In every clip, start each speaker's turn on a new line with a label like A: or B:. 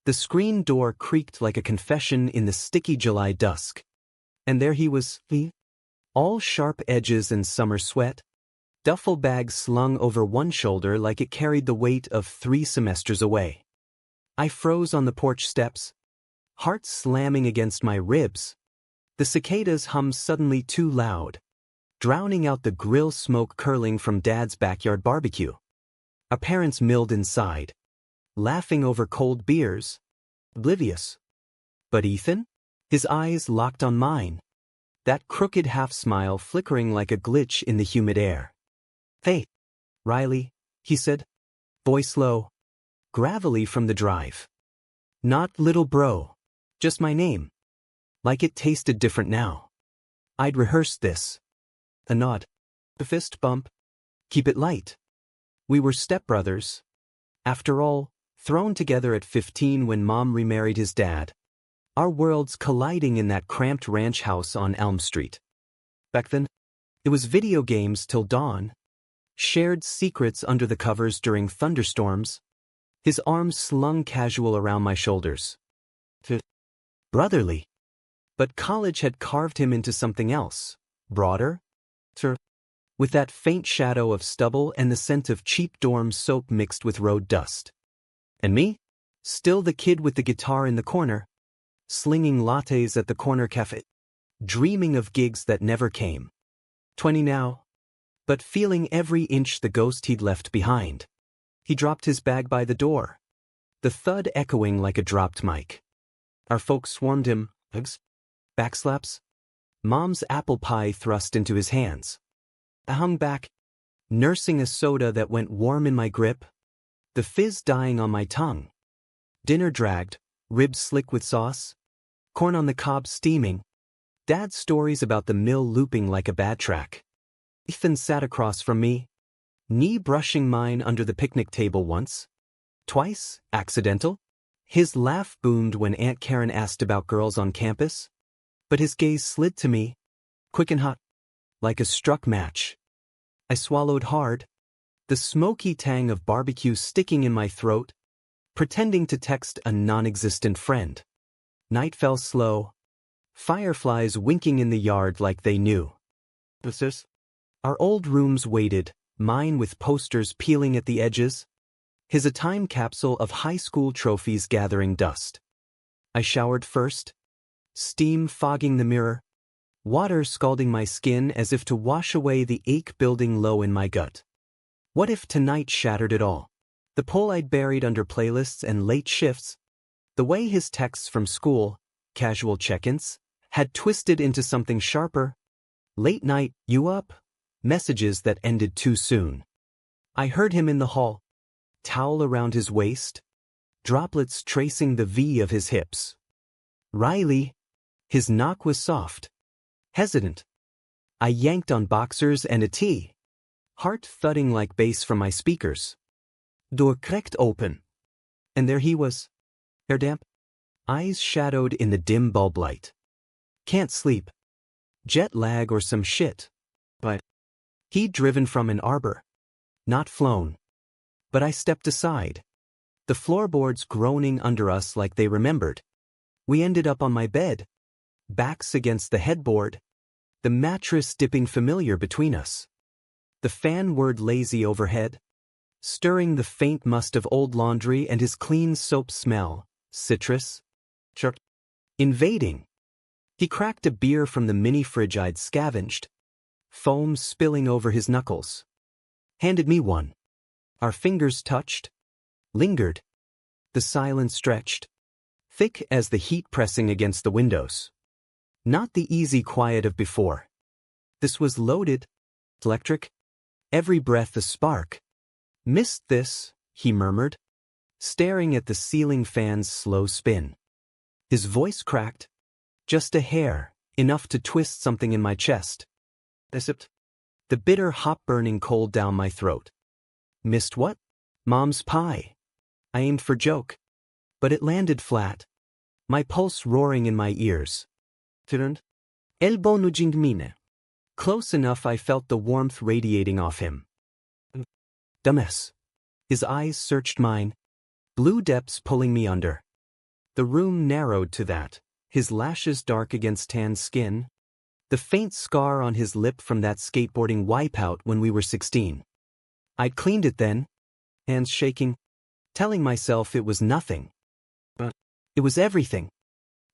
A: The screen door creaked like a confession in the sticky July dusk. And there he was, all sharp edges and summer sweat, duffel bag slung over one shoulder like it carried the weight of 3 semesters away. I froze on the porch steps, heart slamming against my ribs. The cicadas hummed suddenly too loud, drowning out the grill smoke curling from Dad's backyard barbecue. Our parents milled inside, laughing over cold beers, oblivious. But Ethan? His eyes locked on mine, that crooked half-smile flickering like a glitch in the humid air. "Hey, Riley," he said, voice low, gravelly from the drive. Not little bro, just my name. Like it tasted different now. I'd rehearsed this. A nod, a fist bump. Keep it light. We were stepbrothers. After all, thrown together at 15 when Mom remarried his dad. Our worlds colliding in that cramped ranch house on Elm Street. Back then, it was video games till dawn, shared secrets under the covers during thunderstorms, his arms slung casual around my shoulders. Brotherly. But college had carved him into something else, broader, with that faint shadow of stubble and the scent of cheap dorm soap mixed with road dust. And me? Still the kid with the guitar in the corner, slinging lattes at the corner cafe, dreaming of gigs that never came. 20 now, but feeling every inch the ghost he'd left behind. He dropped his bag by the door, the thud echoing like a dropped mic. Our folks swarmed him, hugs, backslaps, Mom's apple pie thrust into his hands. I hung back, nursing a soda that went warm in my grip, the fizz dying on my tongue. Dinner dragged, ribs slick with sauce, corn on the cob steaming, Dad's stories about the mill looping like a bad track. Ethan sat across from me, knee brushing mine under the picnic table once, twice, accidental. His laugh boomed when Aunt Karen asked about girls on campus, but his gaze slid to me, quick and hot, like a struck match. I swallowed hard, the smoky tang of barbecue sticking in my throat, pretending to text a non-existent friend. Night fell slow, fireflies winking in the yard like they knew. Our old rooms waited, mine with posters peeling at the edges, his a time capsule of high school trophies gathering dust. I showered first, steam fogging the mirror, water scalding my skin as if to wash away the ache building low in my gut. What if tonight shattered it all? The pull I'd buried under playlists and late shifts, the way his texts from school, casual check-ins, had twisted into something sharper. Late night, you up? Messages that ended too soon. I heard him in the hall, towel around his waist, droplets tracing the V of his hips. Riley. His knock was soft, hesitant. I yanked on boxers and a tee, heart thudding like bass from my speakers. Door cracked open. And there he was, hair damp, eyes shadowed in the dim bulb light. Can't sleep. Jet lag or some shit. But he'd driven from an arbor, not flown. But I stepped aside, the floorboards groaning under us like they remembered. We ended up on my bed, backs against the headboard, the mattress dipping familiar between us. The fan whirred lazy overhead, stirring the faint must of old laundry and his clean soap smell, citrus, invading. He cracked a beer from the mini fridge I'd scavenged, foam spilling over his knuckles. Handed me one. Our fingers touched, lingered. The silence stretched, thick as the heat pressing against the windows. Not the easy quiet of before. This was loaded, electric, every breath a spark. Missed this, he murmured, staring at the ceiling fan's slow spin. His voice cracked, just a hair, enough to twist something in my chest. The bitter hop burning cold down my throat. Missed what? Mom's pie. I aimed for joke, but it landed flat, my pulse roaring in my ears. Elbow nudging mine. Close enough I felt the warmth radiating off him. Dumbass. His eyes searched mine, blue depths pulling me under. The room narrowed to that, his lashes dark against tan skin, the faint scar on his lip from that skateboarding wipeout when we were 16. I'd cleaned it then, hands shaking, telling myself it was nothing. But it was everything.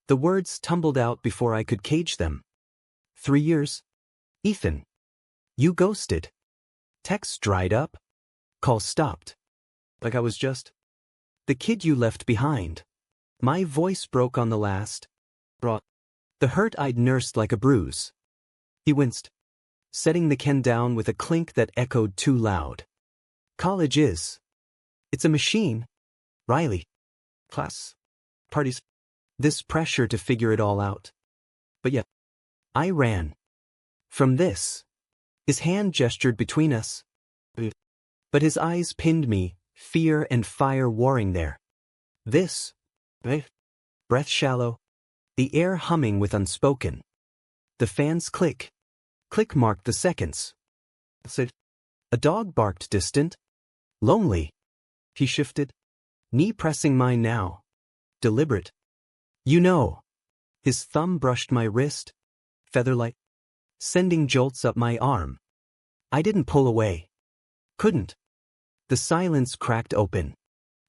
A: The words tumbled out before I could cage them. 3 years? Ethan. You ghosted. Texts dried up. Calls stopped. Like I was just the kid you left behind. My voice broke on the last. Brought the hurt I'd nursed like a bruise. He winced, setting the can down with a clink that echoed too loud. College is. It's a machine. Riley. Class. Parties. This pressure to figure it all out. But yet, I ran. From this. His hand gestured between us. But his eyes pinned me, fear and fire warring there. This. Breath shallow. The air humming with unspoken. The fan's click. Click marked the seconds. A dog barked distant. Lonely. He shifted. Knee pressing mine now. Deliberate. You know. His thumb brushed my wrist. Featherlight. Sending jolts up my arm. I didn't pull away. Couldn't. The silence cracked open.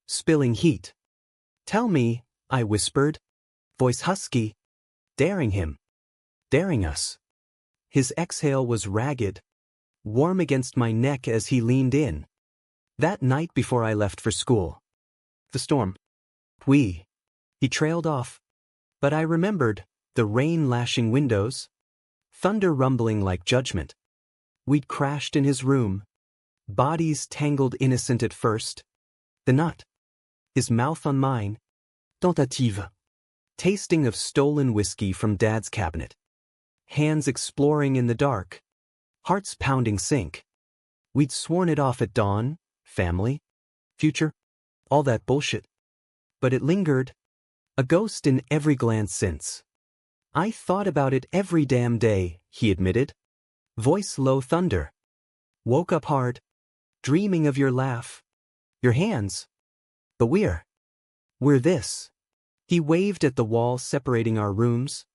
A: Spilling heat. Tell me, I whispered. Voice husky. Daring him. Daring us. His exhale was ragged. Warm against my neck as he leaned in. That night before I left for school. The storm. He trailed off. But I remembered, the rain lashing windows. Thunder rumbling like judgment. We'd crashed in his room. Bodies tangled innocent at first. The nut. His mouth on mine. Tentative. Tasting of stolen whiskey from Dad's cabinet. Hands exploring in the dark. Hearts pounding sync. We'd sworn it off at dawn, family, future, all that bullshit. But it lingered. A ghost in every glance since. I thought about it every damn day, he admitted. Voice low thunder. Woke up hard. Dreaming of your laugh. Your hands. But we're this. He waved at the wall separating our rooms.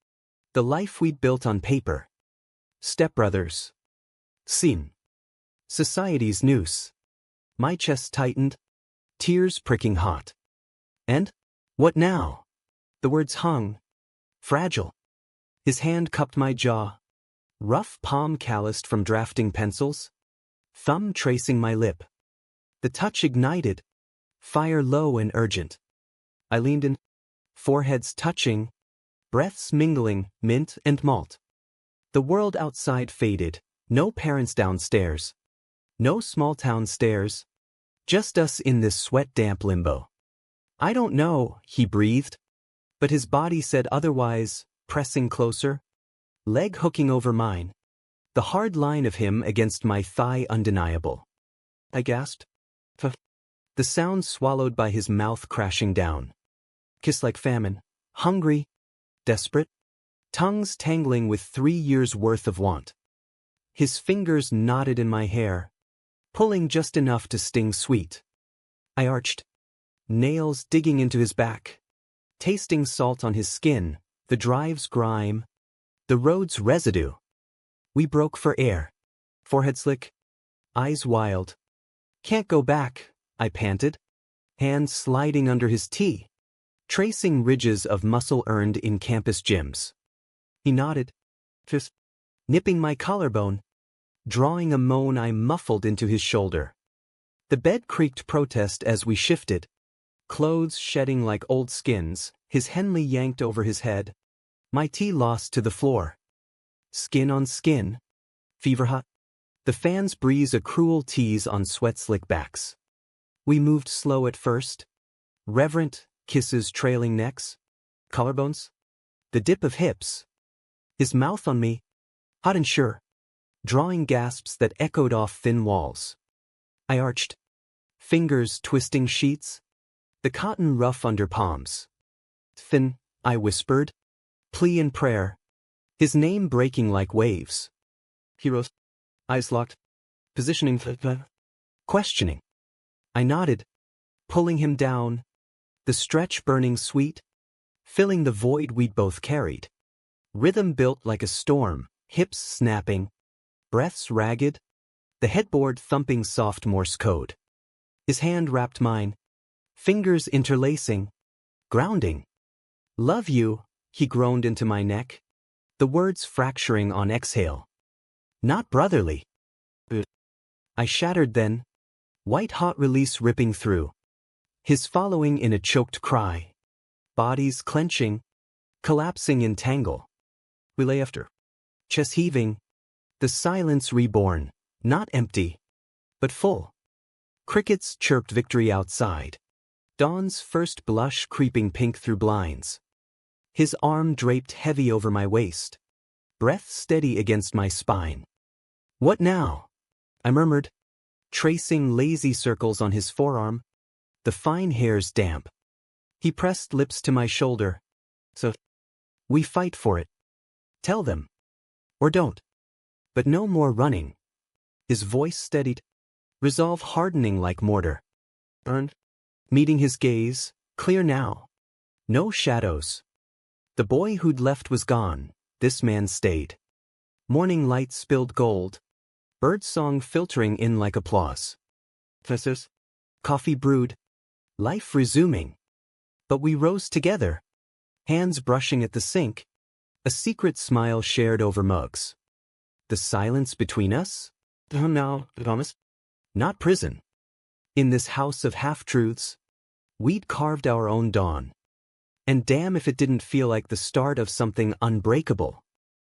A: The life we'd built on paper. Stepbrothers. Scene. Society's noose. My chest tightened. Tears pricking hot. And? What now? The words hung. Fragile. His hand cupped my jaw. Rough palm calloused from drafting pencils. Thumb tracing my lip. The touch ignited. Fire low and urgent. I leaned in. Foreheads touching. Breaths mingling, mint and malt. The world outside faded. No parents downstairs. No small town stairs. Just us in this sweat-damp limbo. I don't know, he breathed. But his body said otherwise, pressing closer. Leg hooking over mine. The hard line of him against my thigh undeniable. I gasped. The sound swallowed by his mouth crashing down. Kiss like famine. Hungry. Desperate. Tongues tangling with 3 years' worth of want. His fingers knotted in my hair. Pulling just enough to sting sweet. I arched. Nails digging into his back. Tasting salt on his skin, the drive's grime. The road's residue. We broke for air. Forehead slick. Eyes wild. Can't go back, I panted. Hands sliding under his tee. Tracing ridges of muscle earned in campus gyms. He nodded. Fist. Nipping my collarbone. Drawing a moan I muffled into his shoulder. The bed creaked protest as we shifted. Clothes shedding like old skins, his Henley yanked over his head. My tee lost to the floor. Skin on skin. Fever hot. The fans breeze a cruel tease on sweat-slick backs. We moved slow at first. Reverent, kisses trailing necks. Collarbones. The dip of hips. His mouth on me. Hot and sure. Drawing gasps that echoed off thin walls. I arched. Fingers twisting sheets. The cotton rough under palms. Thin, I whispered. Plea and prayer. His name breaking like waves. He rose. Eyes locked. Positioning. Questioning. I nodded. Pulling him down. The stretch burning sweet. filling the void we'd both carried. Rhythm built like a storm, hips snapping, breaths ragged, the headboard thumping soft Morse code. His hand wrapped mine, fingers interlacing, grounding. "Love you," he groaned into my neck, the words fracturing on exhale. "Not brotherly." I shattered then, white-hot release ripping through. His following in a choked cry. Bodies clenching, collapsing in tangle. We lay after. Chest heaving. The silence reborn, not empty, but full. Crickets chirped victory outside. Dawn's first blush creeping pink through blinds. His arm draped heavy over my waist. Breath steady against my spine. "What now?" I murmured, tracing lazy circles on his forearm, the fine hairs damp. He pressed lips to my shoulder. "So, we fight for it. Tell them. Or don't. But no more running." His voice steadied, resolve hardening like mortar. Earned. Meeting his gaze, clear now. No shadows. The boy who'd left was gone, this man stayed. Morning light spilled gold, birdsong filtering in like applause. Fesses, coffee brewed, life resuming. But we rose together, hands brushing at the sink, a secret smile shared over mugs. The silence between us? Now, Thomas? Not prison. In this house of half-truths, we'd carved our own dawn. And damn if it didn't feel like the start of something unbreakable.